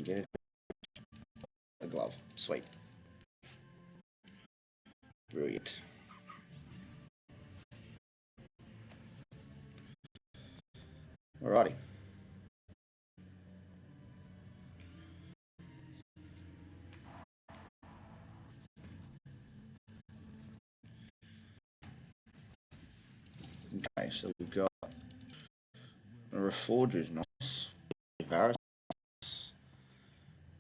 Get it. A glove. Sweet. Brilliant. Alrighty. Okay, so we've got a Reforger's nice. Varus.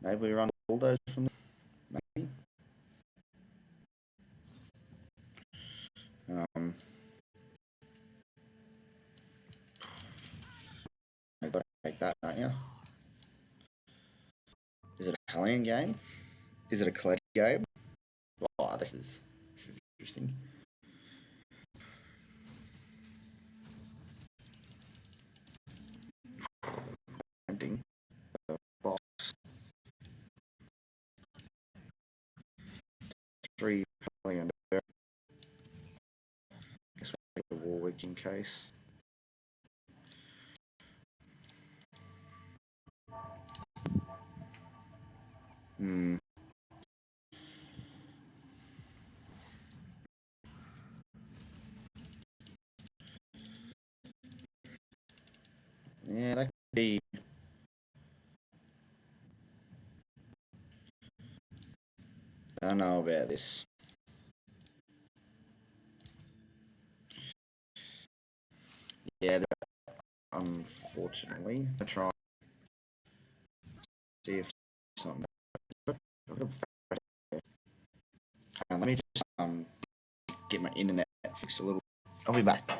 Maybe we run Bulldozer from there. Maybe. You've got to take that, don't you? Is it a Hellion game? Is it a Collective game? Oh, this is interesting. Tempting. Box. 3 Hellion. Guess we'll get a Warwick in case. Hmm. Yeah, that could be. I don't know about this. Yeah, unfortunately. I try see if something. Let me just get my internet fixed a little. I'll be back.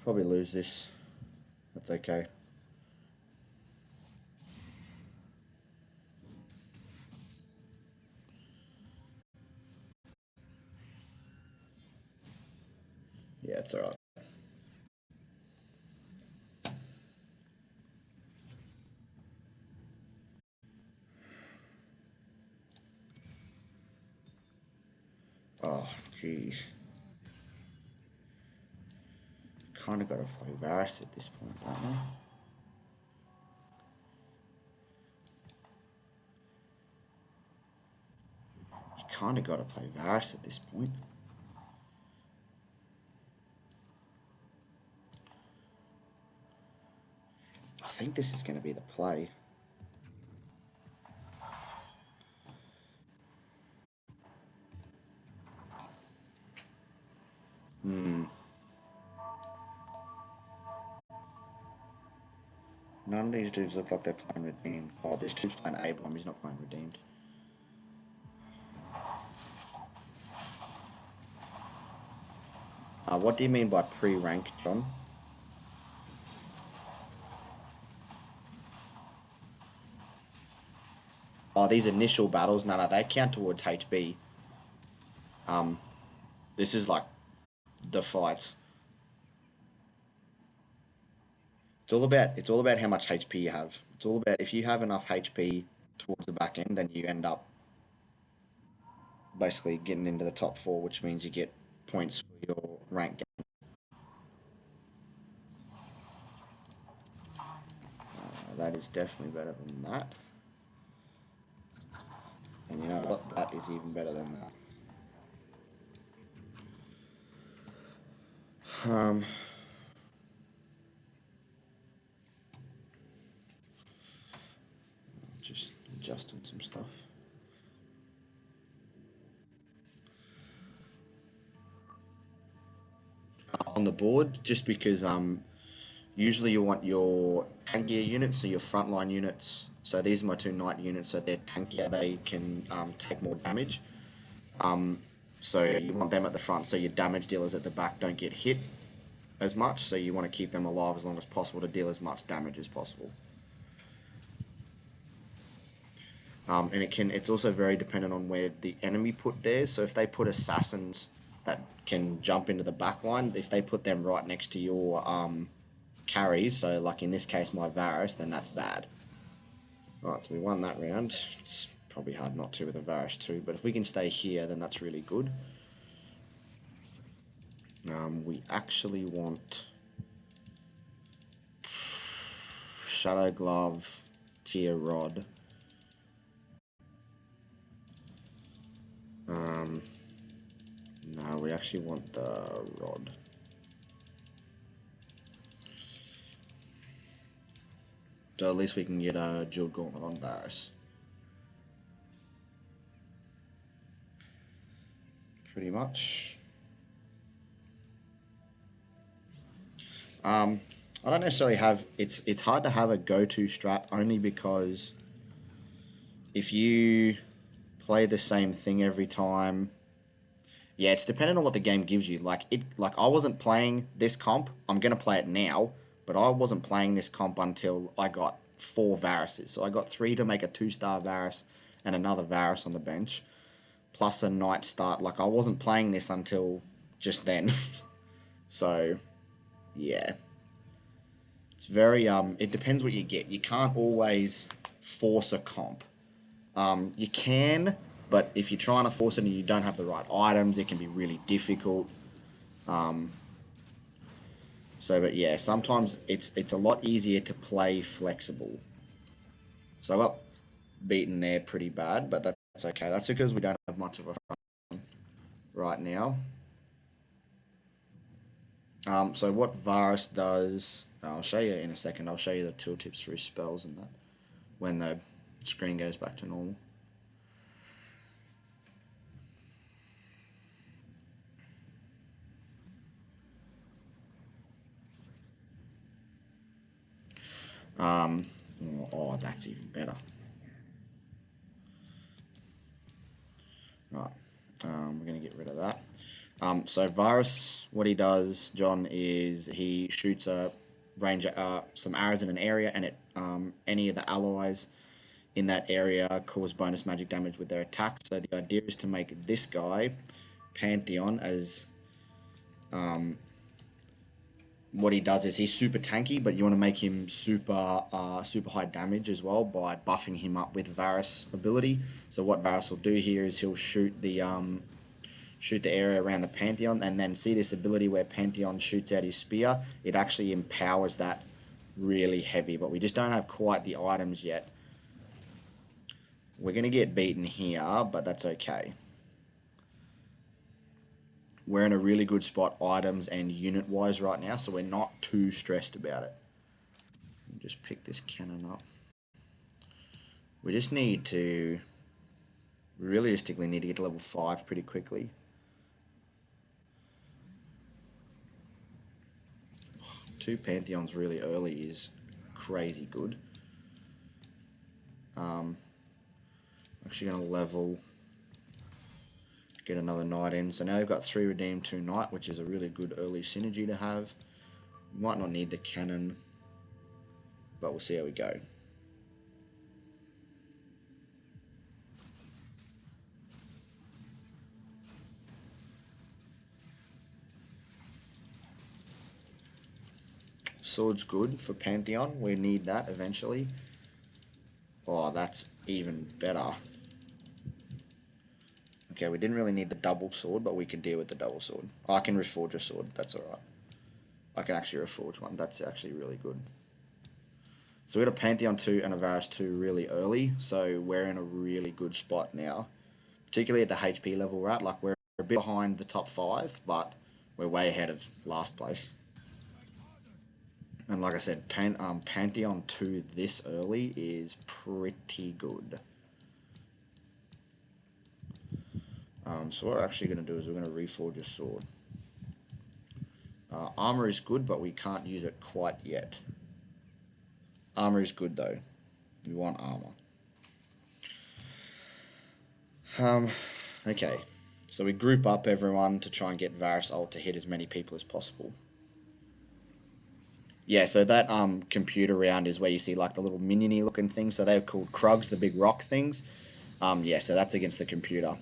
Probably lose this. That's okay. Yeah, it's alright. Oh, jeez. Kind of got to play Varus at this point, don't I? You kind of got to play Varus at this point. I think this is going to be the play. None of these dudes look like they're playing redeemed. Oh, this dude's playing A-bomb. He's not playing redeemed. What do you mean by pre-rank, John? Oh, these initial battles, no, they count towards HB. This is like the fight. It's all about how much HP you have. It's all about if you have enough HP towards the back end, then you end up basically getting into the top 4, which means you get points for your rank game. That is definitely better than that. And you know what? That is even better than that. Just adjusting some stuff. On the board, just because usually you want your tankier units, so your frontline units. So these are my 2 knight units, so they're tankier. They can take more damage. So you want them at the front, so your damage dealers at the back don't get hit as much. So you want to keep them alive as long as possible to deal as much damage as possible. And it's also very dependent on where the enemy put theirs. So if they put assassins, can jump into the back line. If they put them right next to your carries, so like in this case my Varus, then that's bad. Alright, so we won that round. It's probably hard not to with a Varus too, but if we can stay here, then that's really good. We actually want Shadow Glove, Tier Rod. No, we actually want the Rod. So at least we can get a Dual Gauntlet on Varus. Pretty much. I don't necessarily have... It's hard to have a go-to strat only because if you play the same thing every time... Yeah, it's dependent on what the game gives you. Like I wasn't playing this comp. I'm gonna play it now, but I wasn't playing this comp until I got 4 Varuses. So I got 3 to make a 2-star Varus and another Varus on the bench, plus a Night Start. Like I wasn't playing this until just then. So, yeah, it's very It depends what you get. You can't always force a comp. You can, but if you're trying to force it and you don't have the right items, it can be really difficult. But yeah, sometimes it's a lot easier to play flexible. So I got beaten there pretty bad, but that's okay. That's because we don't have much of a front right now. So what Varus does, I'll show you in a second. I'll show you the tooltips for his spells and that when the screen goes back to normal. Oh, that's even better. Right, we're going to get rid of that. So Varus, what he does, John, is he shoots a range, some arrows in an area, and any of the allies in that area cause bonus magic damage with their attack. So the idea is to make this guy, Pantheon, as what he does is he's super tanky, but you want to make him super high damage as well by buffing him up with Varus ability. So what Varus will do here is he'll shoot the area around the Pantheon, and then see this ability where Pantheon shoots out his spear. It actually empowers that really heavy, but we just don't have quite the items yet. We're going to get beaten here, but that's okay. We're in a really good spot items and unit wise right now, so we're not too stressed about it. Just pick this cannon up. We just need to realistically need to get to level 5 pretty quickly. 2 Pantheons really early is crazy good. Actually going to level, get another knight in. So now we've got 3 redeem, 2 knight, which is a really good early synergy to have. Might not need the cannon, but we'll see how we go. Sword's good for Pantheon. We need that eventually. Oh, that's even better. Okay, we didn't really need the double sword, but we can deal with the double sword. Oh, I can reforge a sword. That's alright. I can actually reforge one. That's actually really good. So we got a Pantheon 2 and a Varus 2 really early, so we're in a really good spot now. Particularly at the HP level we're at. Like, we're a bit behind the top 5, but we're way ahead of last place. And like I said, Pantheon 2 this early is pretty good. So what we're actually going to do is we're going to reforge a sword. Armor is good, but we can't use it quite yet. Armor is good though. We want armor. Okay. So we group up everyone to try and get Varus ult to hit as many people as possible. Yeah, so that computer round is where you see like the little miniony looking things. So they're called Krugs, the big rock things. Yeah, so that's against the computer.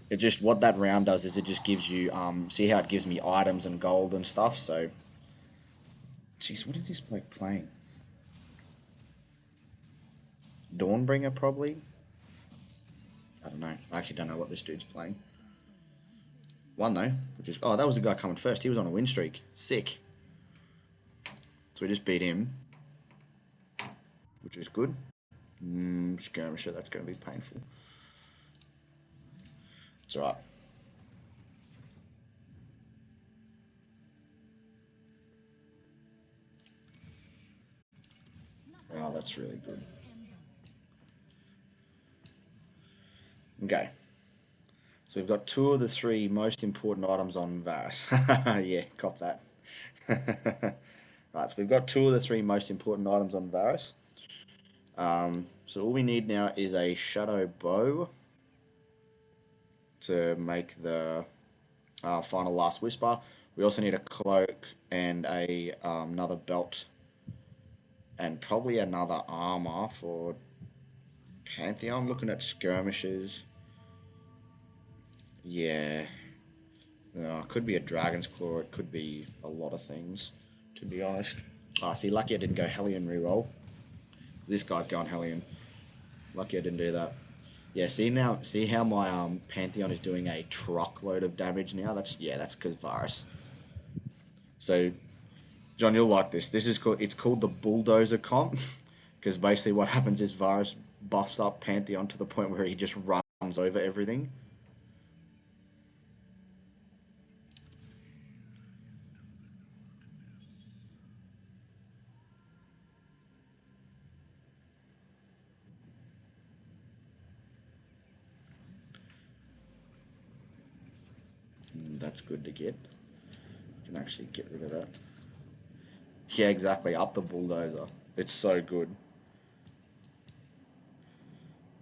It just, what that round does is it just gives you, see how it gives me items and gold and stuff. So, jeez, what is this bloke playing? Dawnbringer, probably? I don't know. I actually don't know what this dude's playing. One though, which is, oh, that was the guy coming first. He was on a win streak. Sick. So we just beat him, which is good. Skirmisher, that's going to be painful. It's alright. Oh, that's really good. Okay. So we've got two of the three most important items on Varus. Yeah, cop that. Right, so we've got two of the three most important items on Varus. So all we need now is a shadow bow to make the final last whisper. We also need a cloak and a another belt and probably another armor for Pantheon. Looking at skirmishes, yeah, it could be a dragon's claw. It could be a lot of things, to be honest. See, lucky I didn't go Hellion reroll. This guy's going Hellion. Lucky I didn't do that. Yeah, see how my Pantheon is doing a truckload of damage now. That's because Varus. So, John, you'll like this. It's called the Bulldozer comp, because basically what happens is Varus buffs up Pantheon to the point where he just runs over everything. That's good to get. You can actually get rid of that. Yeah, exactly. Up the Bulldozer. It's so good.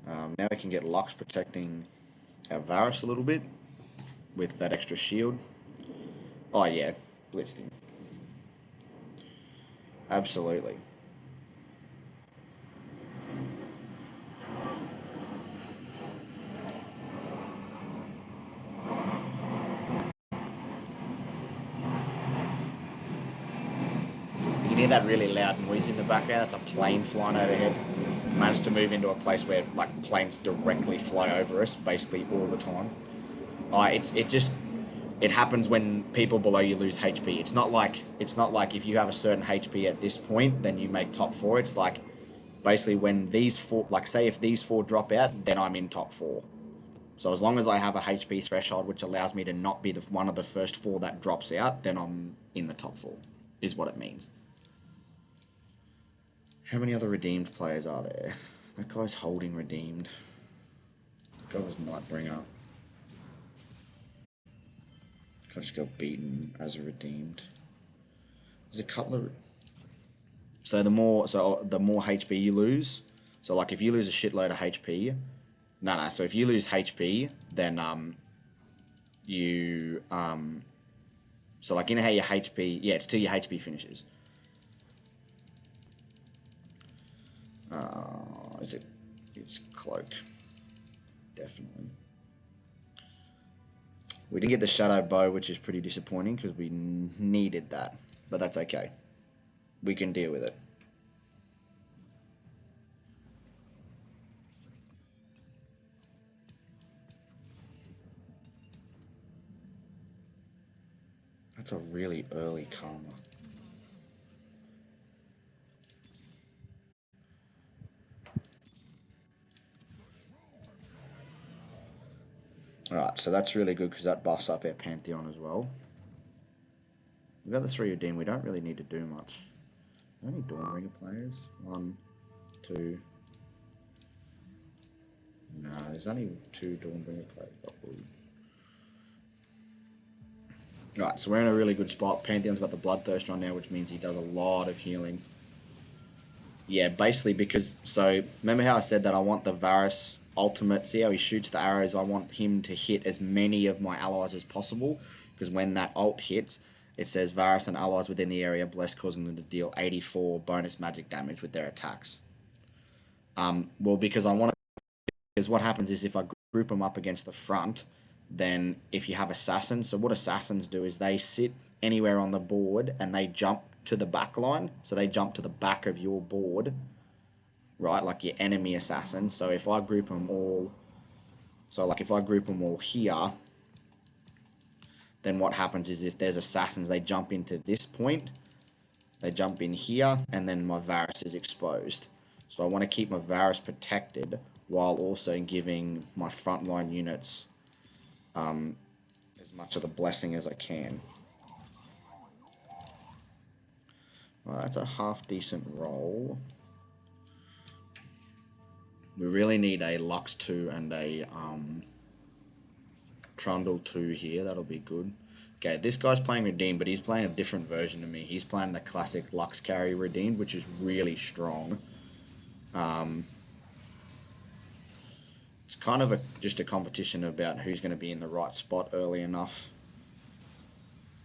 Now we can get Lux protecting our Varus a little bit with that extra shield. Oh yeah, blitzed him. Absolutely. You can hear that really loud noise in the background. That's a plane flying overhead. Managed to move into a place where like planes directly fly over us basically all the time. It happens when people below you lose HP. It's not like if you have a certain HP at this point, then you make top four. It's like basically when these four, like say if these four drop out, then I'm in top four. So as long as I have a HP threshold, which allows me to not be the one of the first four that drops out, then I'm in the top four. Is what it means. How many other redeemed players are there? That guy's holding redeemed. That guy was Nightbringer. I just got beaten as a redeemed. There's a couple of. So the more HP you lose. So like if you lose a shitload of HP, no. So if you lose HP, then you So like you know how your HP, yeah, it's till your HP finishes. Is it? It's cloak. Definitely. We didn't get the shadow bow, which is pretty disappointing because we needed that, but that's okay. We can deal with it. That's a really early karma. Alright, so that's really good because that buffs up our Pantheon as well. We've got the 3 redeem, we don't really need to do much. How many Dawnbringer players? 1, 2. No, there's only 2 Dawnbringer players. Right, so we're in a really good spot. Pantheon's got the Bloodthirster on now, which means he does a lot of healing. Yeah, basically because, so remember how I said that I want the Varus ultimate, see how he shoots the arrows, I want him to hit as many of my allies as possible, because when that ult hits, it says Varus and allies within the area blessed, causing them to deal 84 bonus magic damage with their attacks. Well, because I want to, because what happens is if I group them up against the front, than if you have assassins. So what assassins do is they sit anywhere on the board and they jump to the back line. So they jump to the back of your board, right? Like your enemy assassin. So if I group them all, so like if I group them all here, then what happens is if there's assassins, they jump into this point, they jump in here, and then my Varus is exposed. So I want to keep my Varus protected while also giving my frontline units as much of the blessing as I can. Well, that's a half decent roll. We really need a Lux 2 and a Trundle 2 here. That'll be good. Okay, this guy's playing Redeemed, but he's playing a different version to me. He's playing the classic Lux carry Redeemed, which is really strong. It's kind of just a competition about who's going to be in the right spot early enough.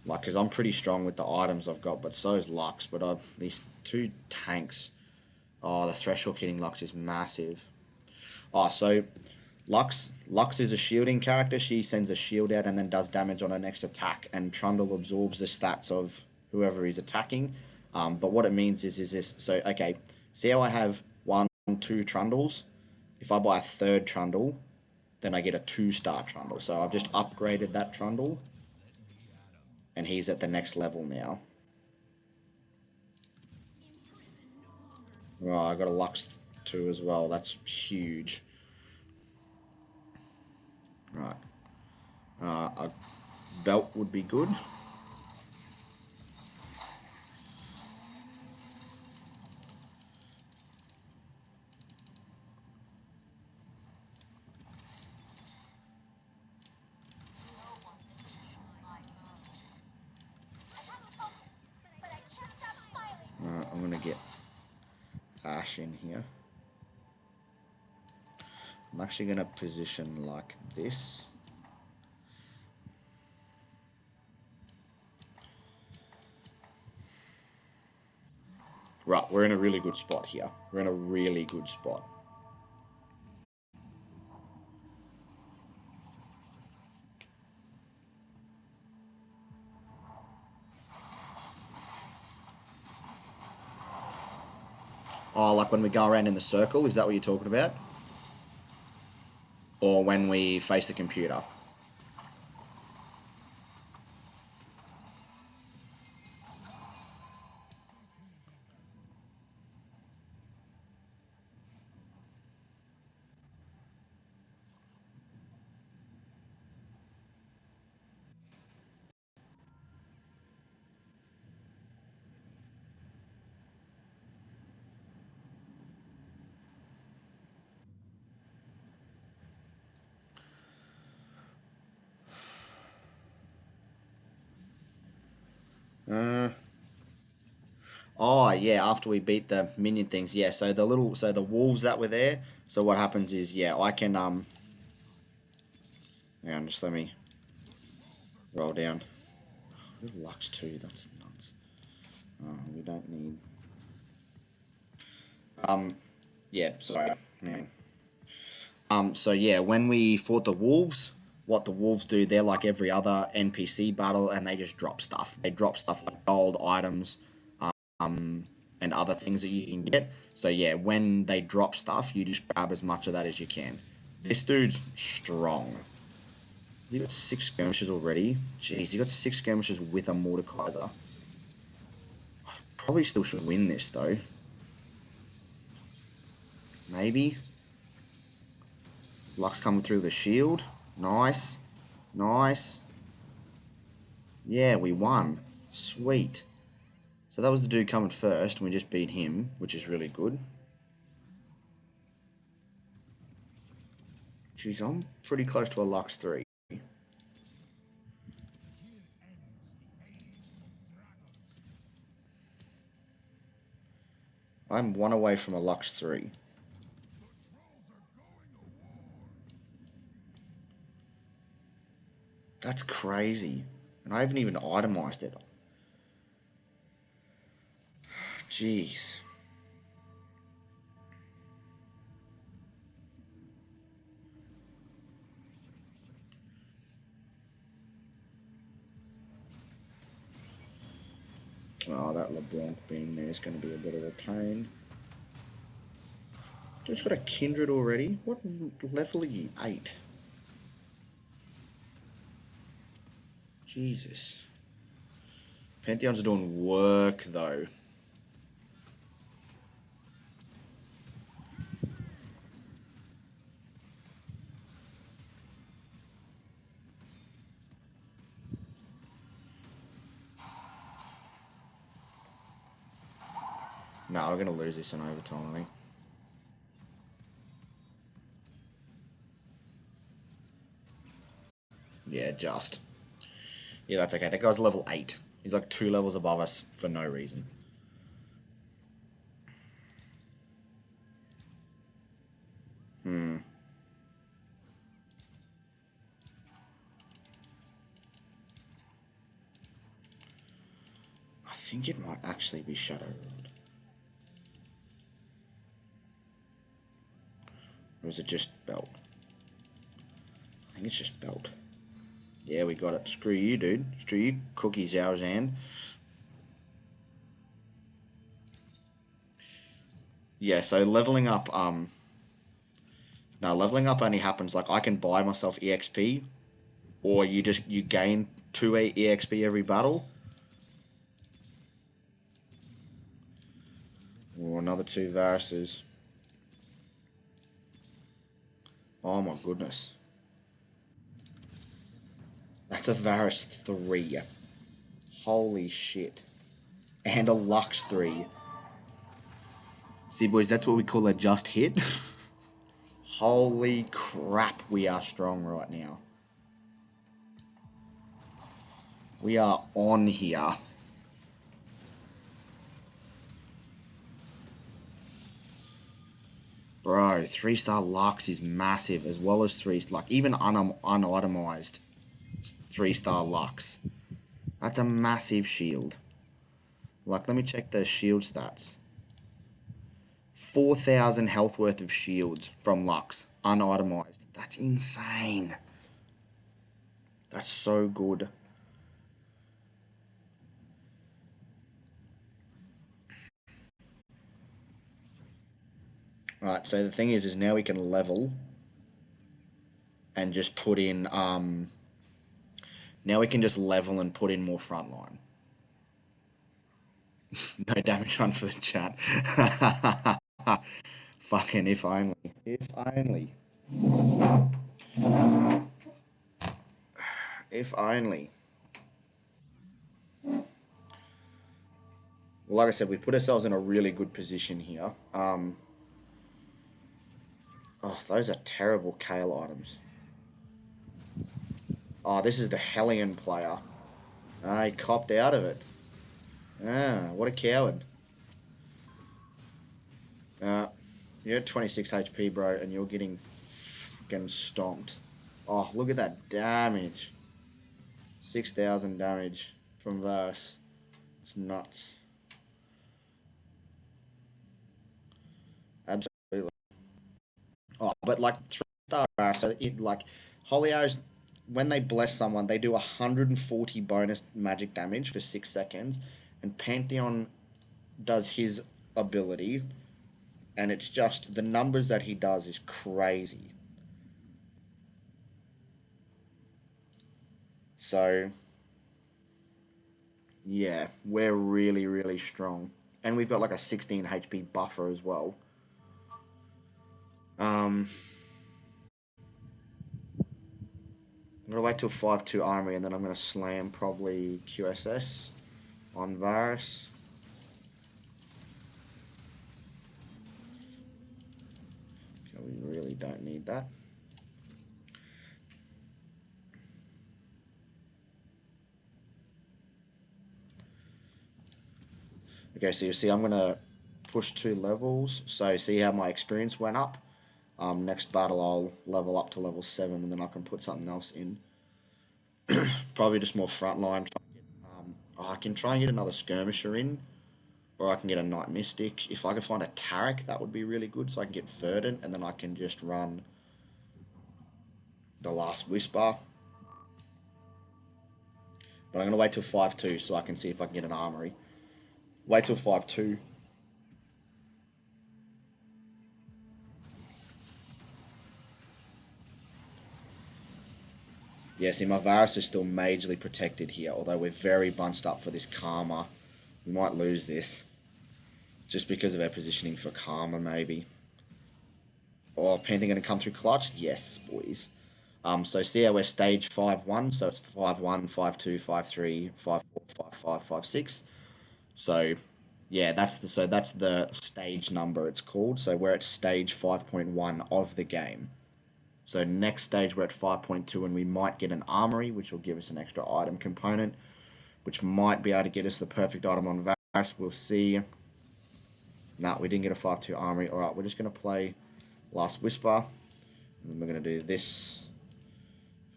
Like, because I'm pretty strong with the items I've got, but so is Lux. But these two tanks, oh, the threshold hitting Lux is massive. Oh, so Lux is a shielding character. She sends a shield out and then does damage on her next attack, and Trundle absorbs the stats of whoever he's attacking. But what it means is this. So okay, see how I have 1, 2 Trundles. If I buy a third Trundle, then I get a 2-star Trundle. So I've just upgraded that Trundle, and he's at the next level now. Right, I got a Lux 2 as well. That's huge. Right. A belt would be good. I'm going to get Ash in here. I'm actually going to position like this. Right, we're in a really good spot here. We're in a really good spot. Oh, like when we go around in the circle, is that what you're talking about? Or when we face the computer? Oh yeah, after we beat the minion things, yeah. So the wolves that were there. So what happens is, yeah, I can hang on, just let me roll down. We have Lux 2, that's nuts. We don't need. Yeah, sorry. Yeah. So yeah, when we fought the wolves, what the wolves do, they're like every other NPC battle, and they just drop stuff. They drop stuff like gold items, and other things that you can get. So yeah, when they drop stuff, you just grab as much of that as you can. This dude's strong. He got 6 skirmishes already. Jeez, he got 6 skirmishes with a Mordekaiser. Probably still should win this though. Maybe. Lux coming through the shield. Nice. Nice. Yeah, we won. Sweet. So that was the dude coming first, and we just beat him, which is really good. Jeez, I'm pretty close to a Lux 3. I'm 1 away from a Lux 3. That's crazy. And I haven't even itemized it. Jeez. Oh, that LeBlanc being there is going to be a bit of a pain. Just got a Kindred already? What level are you? 8. Jesus. Pantheons are doing work, though. No, we're going to lose this in overtime, I think. Yeah, just. Yeah, that's okay. That guy's level 8. He's like 2 levels above us for no reason. Hmm. I think it might actually be Shadow Rod. Or is it just Belt? I think it's just Belt. Yeah, we got it. Screw you, dude. Screw you, Cookie Zhao Zhan. Yeah, so leveling up, no, leveling up only happens, like, I can buy myself EXP, or you gain 2 EXP every battle. Or another 2 Varuses. Oh my goodness. That's a Varus 3. Holy shit. And a Lux 3. See, boys, that's what we call a just hit. Holy crap, we are strong right now. We are on here. Bro, 3-star Lux is massive, as well as 3, like, even unitemized 3-star Lux. That's a massive shield. Like, let me check the shield stats. 4,000 health worth of shields from Lux, unitemized. That's insane. That's so good. Right, so the thing is now we can level and just put in, now we can just level and put in more frontline. No damage run for the chat. Fucking if only. If only. If only. Well, like I said, we put ourselves in a really good position here. Oh, those are terrible Kale items. Oh, this is the Hellion player. Ah, he copped out of it. Ah, what a coward. You're at 26 HP, bro, and you're getting fucking stomped. Oh, look at that damage. 6,000 damage from Verse. It's nuts. Absolutely. Oh, but like 3-star Verse, so it like Holy Arrows, when they bless someone, they do 140 bonus magic damage for 6 seconds, and Pantheon does his ability, and it's just the numbers that he does is crazy. So yeah, we're really, really strong. And we've got like a 16 HP buffer as well. I'm going to wait till 5-2 Armory and then I'm going to slam probably QSS on Varus. Okay, we really don't need that. Okay, so you see I'm going to push 2 levels. So see how my experience went up? Next battle I'll level up to level 7 and then I can put something else in. Probably just more frontline. I can try and get another skirmisher in, or I can get a Night Mystic. If I could find a Tarek, that would be really good, so I can get Verdant, and then I can just run the Last Whisper. But I'm going to wait till 5-2 so I can see if I can get an Armory. Wait till 5-2. Yeah, see, my Varus is still majorly protected here, although we're very bunched up for this Karma. We might lose this, just because of our positioning for Karma, maybe. Oh, Panther going to come through clutch? Yes, boys. So see how we're stage 5-1, so it's 5-1, 5-2, 5-3, 5-4, 5-5, 5-6. So yeah, that's the stage number it's called. So we're at stage 5.1 of the game. So next stage we're at 5.2 and we might get an armory, which will give us an extra item component, which might be able to get us the perfect item on Varus. We'll see. Nah, we didn't get a 5-2 armory. Alright, we're just going to play Last Whisper. And then we're going to do this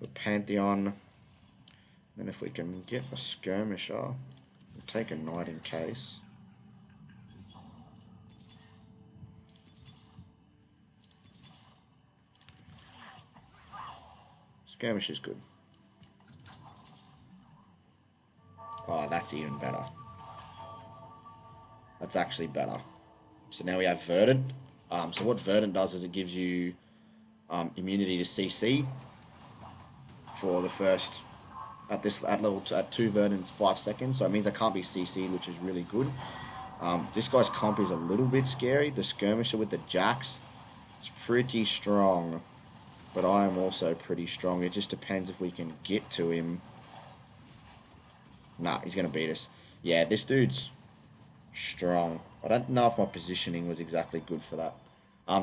for Pantheon. Then if we can get a Skirmisher, we'll take a Knight in case. Skirmish is good. Oh, that's even better. That's actually better. So now we have Verdant. So what Verdant does is it gives you immunity to CC for the first at level at 2 Verdant 5 seconds. So it means I can't be CC'd, which is really good. This guy's comp is a little bit scary. The Skirmisher with the Jacks is pretty strong, but I am also pretty strong. It just depends if we can get to him. Nah, he's gonna beat us. Yeah, this dude's strong. I don't know if my positioning was exactly good for that.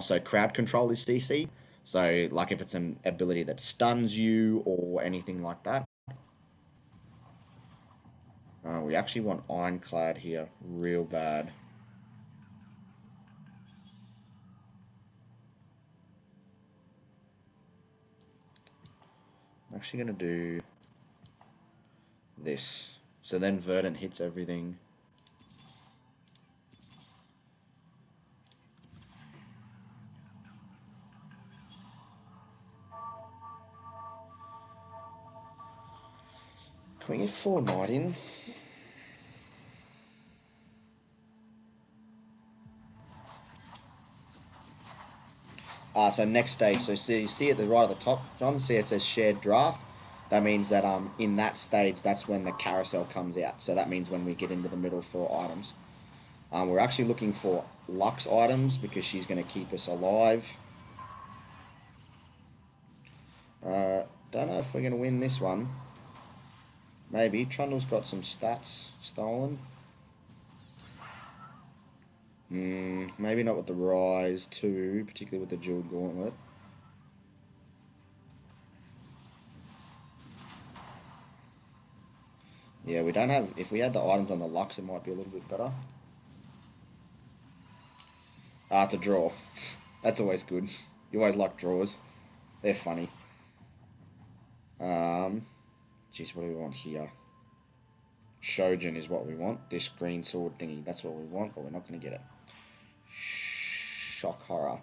So crowd control is CC. So like if it's an ability that stuns you or anything like that. We actually want Ironclad here real bad. I'm actually gonna do this. So then Verdant hits everything. Can we get 4 Knight in? So next stage, so see at the right at the top, John, see it says shared draft. That means that in that stage, that's when the carousel comes out. So that means when we get into the middle for items. We're actually looking for Lux items because she's going to keep us alive. Don't know if we're going to win this one. Maybe. Trundle's got some stats stolen. Maybe not with the Rise too, particularly with the Jeweled Gauntlet. Yeah, we don't have... If we had the items on the Lux, it might be a little bit better. It's a draw. That's always good. You always like draws. They're funny. Geez, what do we want here? Shojin is what we want. This green sword thingy, that's what we want, but we're not going to get it. Shock Horror.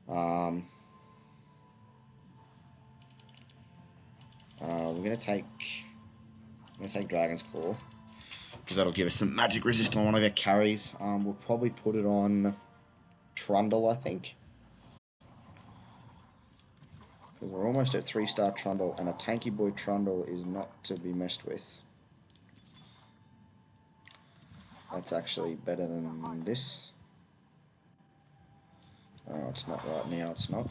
We're going to take Dragon's Claw, because that'll give us some magic resist on one of our carries. We'll probably put it on Trundle, I think. Because we're almost at 3-star Trundle, and a tanky boy Trundle is not to be messed with. That's actually better than this. Oh, it's not right now, it's not.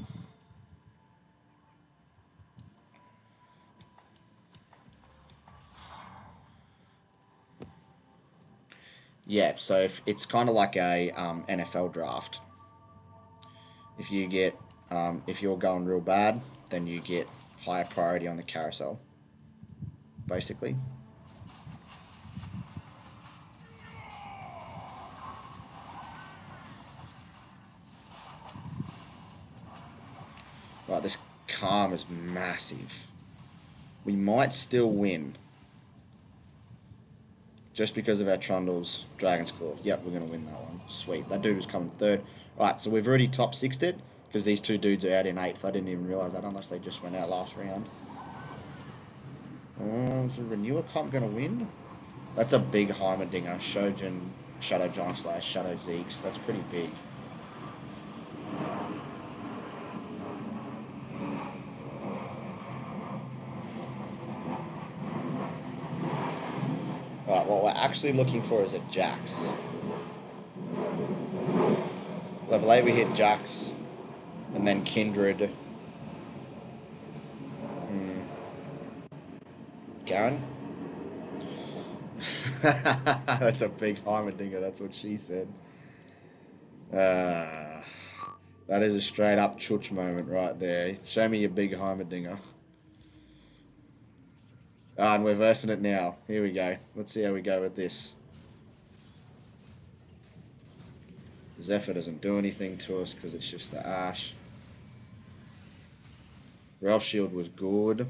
Yeah, so if it's kind of like a NFL draft. If you get, if you're going real bad, then you get higher priority on the carousel, basically. Right, this calm is massive. We might still win. Just because of our Trundle's Dragon's Claw. Yep, we're going to win that one. Sweet. That dude was coming third. Right, so we've already top 6'd it, because these two dudes are out in 8th. I didn't even realise that unless they just went out last round. Is the Renewer comp going to win? That's a big Heimerdinger. Shojin, Shadow Giant Slash, Shadow Zeeks. That's pretty big. Alright, what we're actually looking for is a Jax. Level 8 we hit Jax, and then Kindred. Garen? That's a big Heimerdinger, that's what she said. Uh, that is a straight up Chutch moment right there. Show me your big Heimerdinger. Ah, and we're versing it now. Here we go. Let's see how we go with this. Zephyr doesn't do anything to us because it's just the Ash. Ralph Shield was good.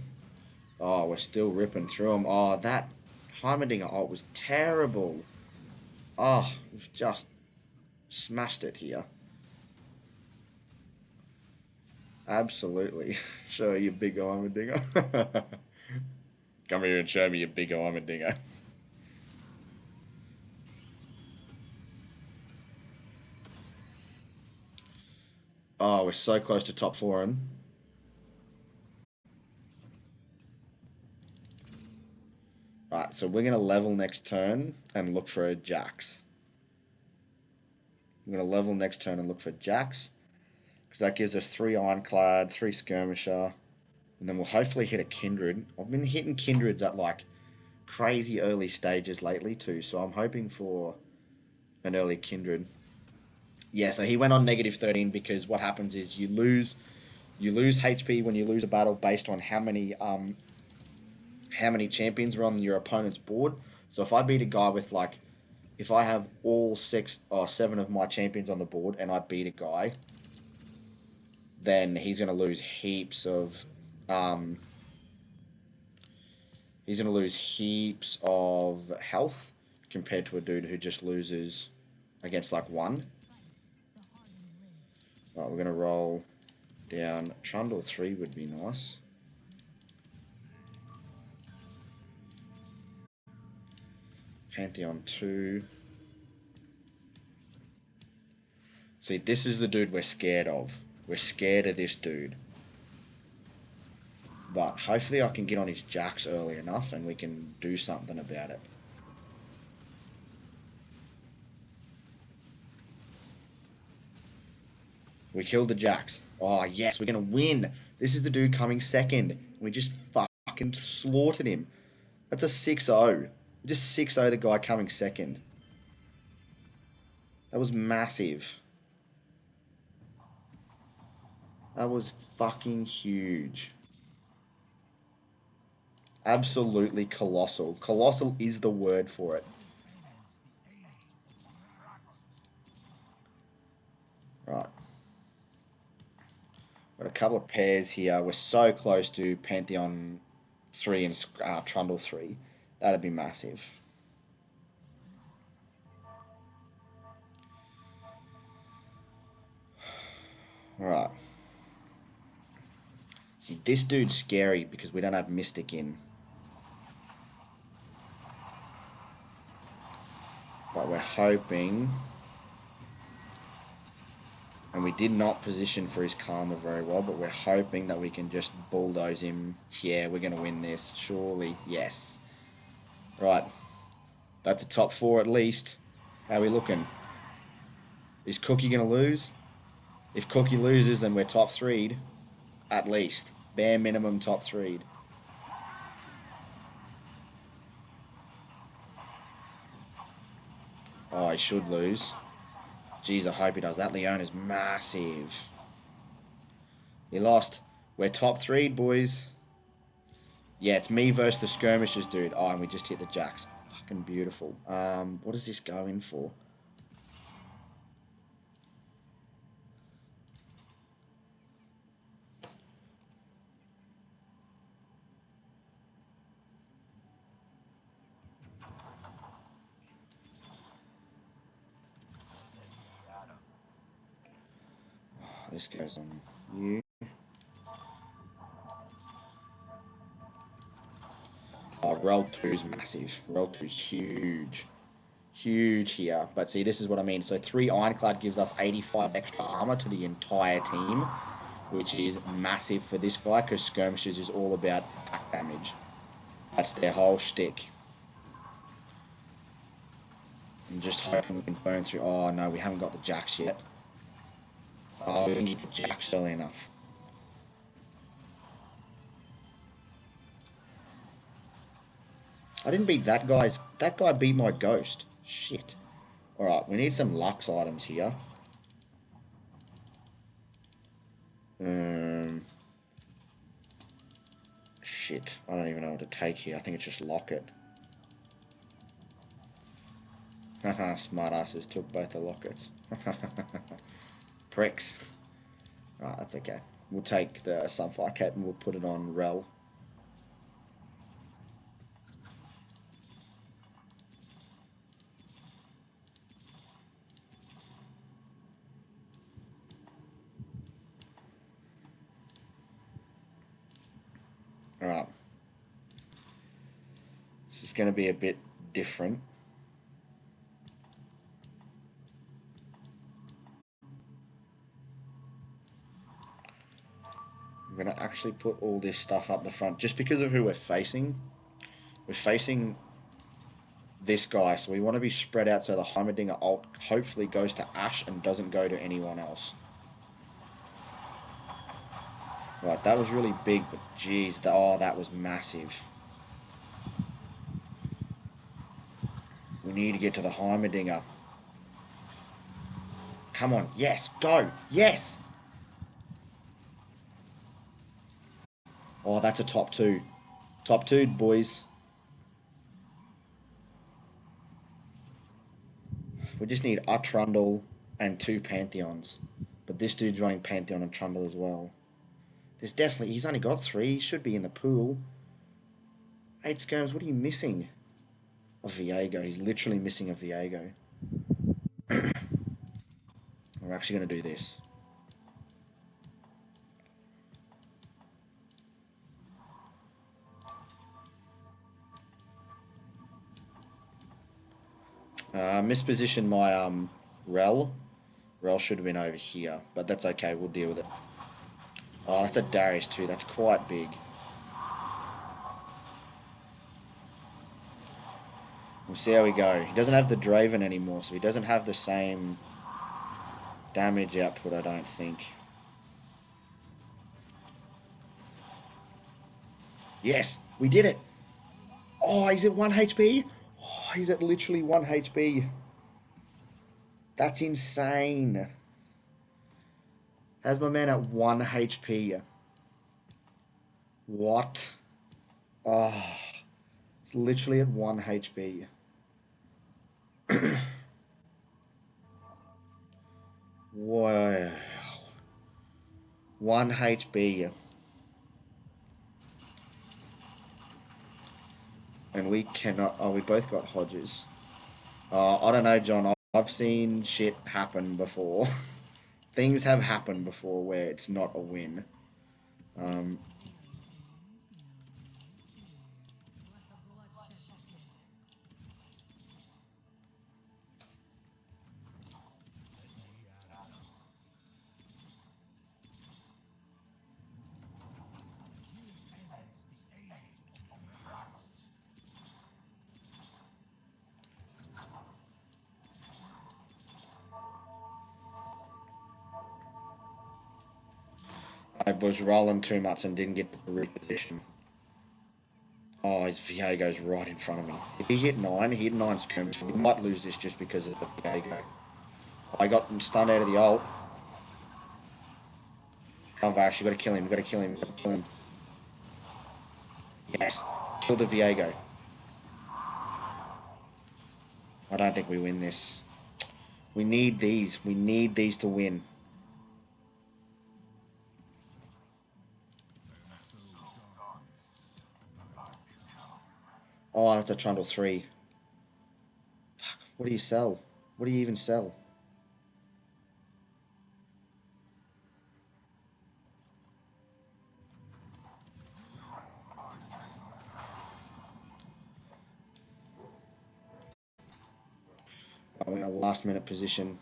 Oh, we're still ripping through them. Oh, that Heimerdinger ult was terrible. Oh, we've just smashed it here. Absolutely. Show you big Heimerdinger. Come here and show me your big Heimerdinger. Oh, we're so close to top 4 in. Alright, so we're going to level next turn and look for a Jax. I'm going to level next turn and look for Jax. Because that gives us 3 Ironclad, 3 Skirmisher. And then we'll hopefully hit a Kindred. I've been hitting Kindreds at like crazy early stages lately too. So I'm hoping for an early Kindred. Yeah, so he went on negative 13 because what happens is you lose HP when you lose a battle based on how many champions are on your opponent's board. So if I beat a guy with like, if I have all 6 or 7 of my champions on the board and I beat a guy, then he's going to lose heaps of, health compared to a dude who just loses against like 1. Right, we're going to roll down. Trundle 3 would be nice. Pantheon 2. See, this is the dude we're scared of. We're scared of this dude. But hopefully I can get on his Jax early enough and we can do something about it. We killed the Jax. Oh, yes, we're going to win. This is the dude coming second. We just fucking slaughtered him. That's a 6-0. We just 6-0 the guy coming second. That was massive. That was fucking huge. Absolutely colossal. Colossal is the word for it. Right. Got a couple of pairs here. We're so close to Pantheon 3 and Trundle 3. That'd be massive. Alright. See, this dude's scary because we don't have Mystic in. But we're hoping... And we did not position for his Karma very well, but we're hoping that we can just bulldoze him. Yeah, we're going to win this. Surely. Yes. Right. That's a top 4 at least. How are we looking? Is Cookie going to lose? If Cookie loses, then we're top 3'd. At least. Bare minimum top 3'd. Oh, he should lose. Jeez, I hope he does. That Leona's massive. He lost. We're top 3'd, boys. Yeah, it's me versus the skirmishers, dude. Oh, and we just hit the Jax. Fucking beautiful. What does this go in for? This goes on you. Oh, Rel 2 is massive. Rel 2 is huge. Huge here. But see, this is what I mean. So 3 Ironclad gives us 85 extra armor to the entire team, which is massive for this guy because skirmishes is all about attack damage. That's their whole shtick. I'm just hoping we can burn through. Oh no, we haven't got the jacks yet. Oh, we need the jacks early enough. I didn't beat that guy's. That guy beat my ghost. Shit. Alright, we need some Lux items here. Shit. I don't even know what to take here. I think it's just Locket. Haha, smartasses took both the lockets. Pricks. Alright, that's okay. We'll take the Sunfire Cape and we'll put it on Rel. Alright. This is going to be a bit different. I'm going to actually put all this stuff up the front just because of who we're facing. We're facing this guy, so we want to be spread out so the Heimerdinger ult hopefully goes to Ashe and doesn't go to anyone else. Right, that was really big, but geez, oh, that was massive. We need to get to the Heimerdinger. Come on, yes, go, yes! Oh, that's a top 2. Top 2, boys. We just need a Trundle and 2 Pantheons. But this dude's running Pantheon and Trundle as well. There's definitely... He's only got 3. He should be in the pool. 8 skirms, what are you missing? A Viego. He's literally missing a Viego. We're actually going to do this. Mispositioned my Rel. Rel should have been over here, but that's okay. We'll deal with it. Oh, that's a Darius too. That's quite big. We'll see how we go. He doesn't have the Draven anymore, so he doesn't have the same damage output, I don't think. Yes, we did it. Oh, he's at 1 HP? Oh, he's at literally 1 HP. That's insane. How's my man at 1 HP? What? Oh, it's literally at 1 HP. Wow. 1 HP. And we cannot... Oh, we both got Hodges. I don't know, John. I've seen shit happen before. Things have happened before where it's not a win. I was rolling too much and didn't get the reposition. Oh, his Viego's right in front of me. If he hit 9, he hit 9 skirmish. We might lose this just because of the Viego. I got him stunned out of the ult. Come on, Varus, you gotta kill him, you gotta kill him, you gotta kill him. Yes, kill the Viego. I don't think we win this. We need these to win. Oh, that's a Trundle 3. Fuck, what do you sell? What do you even sell? a last minute position.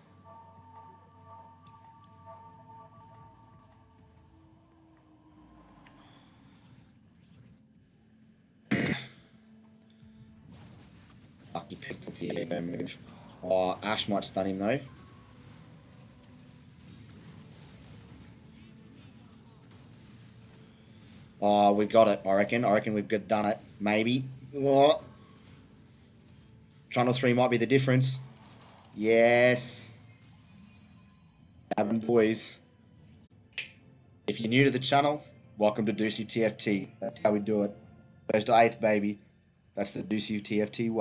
Lucky picked up the ego move. Oh, Ash might stun him though. Oh, we've got it, I reckon. I reckon we've done it. Maybe. Oh. Channel 3 might be the difference. Yes. Having boys. If you're new to the channel, welcome to Deucey TFT. That's how we do it. First to 8th, baby. That's the Deucey TFT way.